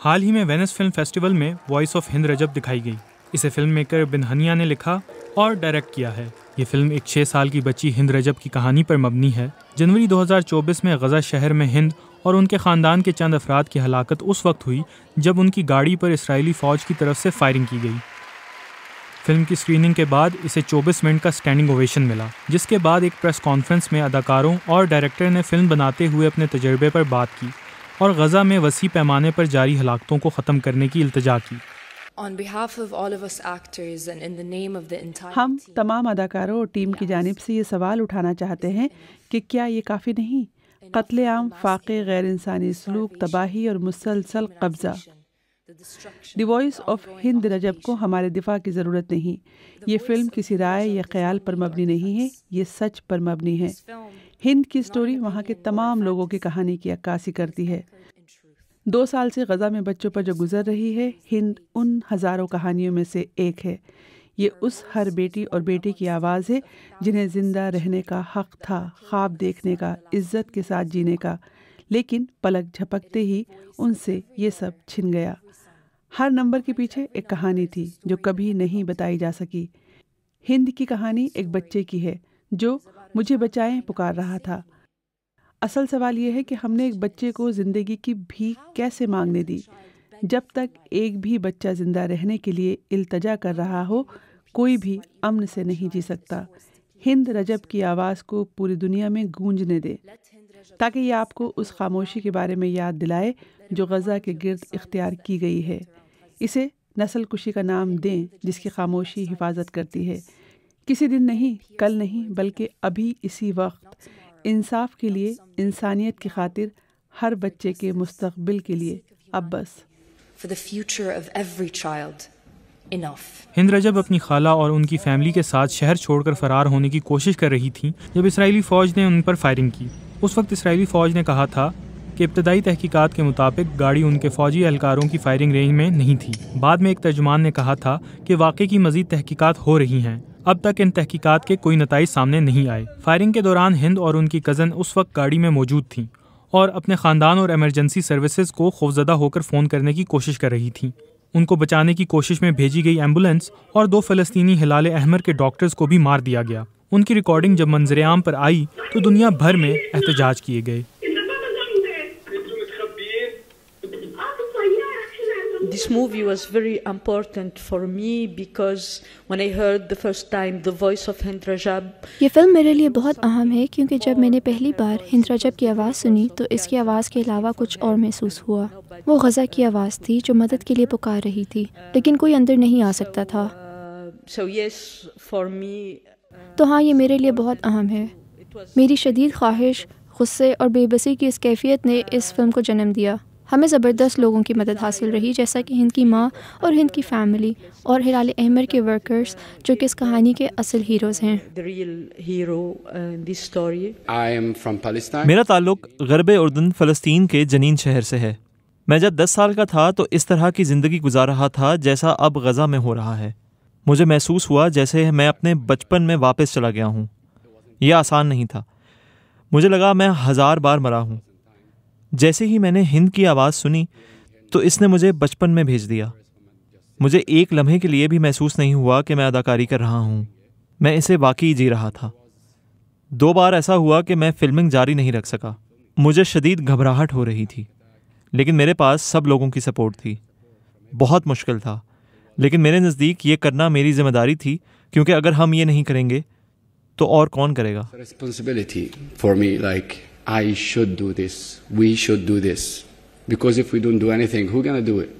حال ہی میں Venice film festival میں وائس آف ہند رجب دکھائی گئی. اسے فلم میکر بن ہنیا نے لکھا اور ڈائریکٹ کیا ہے. یہ فلم ایک 6 سال کی بچی ہند رجب کی کہانی پر مبنی ہے. جنوری 2024 میں غزہ شہر میں ہند اور ان کے خاندان کے چند افراد کی ہلاکت اس وقت ہوئی جب ان کی گاڑی پر اسرائیلی فوج کی طرف سے فائرنگ کی گئی. فلم کی اسکریننگ کے بعد اسے 24 منٹ کا اسٹینڈنگ اوویشن ملا، جس کے بعد ایک پریس کانفرنس میں اداکاروں اور ڈائریکٹر نے فلم بناتے ہوئے اپنے تجربے پر بات کی اور غزہ میں وسیع پیمانے پر جاری ہلاکتوں کو ختم کرنے کی التجا کی. ہم تمام اداکاروں اور ٹیم کی جانب سے یہ سوال اٹھانا چاہتے ہیں کہ کیا یہ کافی نہیں؟ قتل عام، فاقے، غیر انسانی سلوک، تباہی اور مسلسل قبضہ. دی وائس آف ہند رجب کو ہمارے دفاع کی ضرورت نہیں. یہ فلم کسی رائے یا خیال پر مبنی نہیں ہے، یہ سچ پر مبنی ہے. ہند کی سٹوری وہاں کے تمام لوگوں کی کہانی کی عکاسی کرتی ہے. 2 سال سے غزہ میں بچوں پر جو گزر رہی ہے، ہند ان ہزاروں کہانیوں میں سے ایک ہے. یہ اس ہر بیٹی اور بیٹے کی آواز ہے جنہیں زندہ رہنے کا حق تھا، خواب دیکھنے کا، عزت کے ساتھ جینے کا، لیکن پلک جھپکتے ہی ان سے یہ سب چھن گیا. ہر نمبر کے پیچھے ایک کہانی تھی جو کبھی نہیں بتائی جا سکی. ہند کی کہانی ایک بچے کی ہے جو مجھے بچائیں پکار رہا تھا. اصل سوال یہ ہے کہ ہم نے ایک بچے کو زندگی کی بھیک کیسے مانگنے دی؟ جب تک ایک بھی بچہ زندہ رہنے کے لیے التجا کر رہا ہو، کوئی بھی امن سے نہیں جی سکتا. ہند رجب کی آواز کو پوری دنیا میں گونجنے دے تاکہ یہ آپ کو اس خاموشی کے بارے میں یاد دلائے جو غزہ کے گرد اختیار کی گئی ہے. اسے نسل کشی کا نام دیں جس کی خاموشی حفاظت کرتی ہے. کسی دن نہیں، کل نہیں، بلکہ ابھی اسی وقت. انصاف کے لیے، انسانیت کی خاطر، ہر بچے کے مستقبل کے لیے. اب بس. ہند رجب اپنی خالہ اور ان کی فیملی کے ساتھ شہر چھوڑ کر فرار ہونے کی کوشش کر رہی تھیں جب اسرائیلی فوج نے ان پر فائرنگ کی. اس وقت اسرائیلی فوج نے کہا تھا کہ ابتدائی تحقیقات کے مطابق گاڑی ان کے فوجی اہلکاروں کی فائرنگ رینج میں نہیں تھی. بعد میں ایک ترجمان نے کہا تھا کہ واقعے کی مزید تحقیقات ہو رہی ہیں. اب تک ان تحقیقات کے کوئی نتائج سامنے نہیں آئے. فائرنگ کے دوران ہند اور ان کی کزن اس وقت گاڑی میں موجود تھیں اور اپنے خاندان اور ایمرجنسی سروسز کو خوفزدہ ہو کر فون کرنے کی کوشش کر رہی تھیں. ان کو بچانے کی کوشش میں بھیجی گئی ایمبولینس اور 2 فلسطینی ہلال احمر کے ڈاکٹرز کو بھی مار دیا گیا. ان کی ریکارڈنگ جب منظر عام پر آئی تو دنیا بھر میں احتجاج کیے گئے. This movie was very important for me because when I heard the first time the voice of Hind Rajab. یہ فلم میرے لیے بہت اہم ہے کیونکہ جب میں نے پہلی بار ہند رجب کی آواز سنی تو اس کی آواز کے علاوہ کچھ اور محسوس ہوا. وہ غزہ کی آواز تھی جو مدد کے لیے پکار رہی تھی لیکن کوئی اندر نہیں آ سکتا تھا. So yes, for me. تو ہاں، یہ میرے لیے بہت اہم ہے. میری شدید خواہش، غصے اور بے بسی کی اس کیفیت نے اس فلم کو جنم دیا. ہمیں زبردست لوگوں کی مدد حاصل رہی جیسا کہ ہند کی ماں اور ہند کی فیملی اور ہلال احمر کے ورکرز جو کہ اس کہانی کے اصل ہیروز ہیں. میرا تعلق غرب اردن فلسطین کے جنین شہر سے ہے. میں جب 10 سال کا تھا تو اس طرح کی زندگی گزار رہا تھا جیسا اب غزہ میں ہو رہا ہے. مجھے محسوس ہوا جیسے میں اپنے بچپن میں واپس چلا گیا ہوں. یہ آسان نہیں تھا. مجھے لگا میں 1000 بار مرا ہوں. جیسے ہی میں نے ہند کی آواز سنی تو اس نے مجھے بچپن میں بھیج دیا. مجھے ایک لمحے کے لیے بھی محسوس نہیں ہوا کہ میں اداکاری کر رہا ہوں. میں اسے واقعی جی رہا تھا. 2 بار ایسا ہوا کہ میں فلمنگ جاری نہیں رکھ سکا. مجھے شدید گھبراہٹ ہو رہی تھی لیکن میرے پاس سب لوگوں کی سپورٹ تھی. بہت مشکل تھا لیکن میرے نزدیک یہ کرنا میری ذمہ داری تھی کیونکہ اگر ہم یہ نہیں کریں گے تو اور کون کرے گا. I should do this. We should do this. Because if we don't do anything, who's going to do it?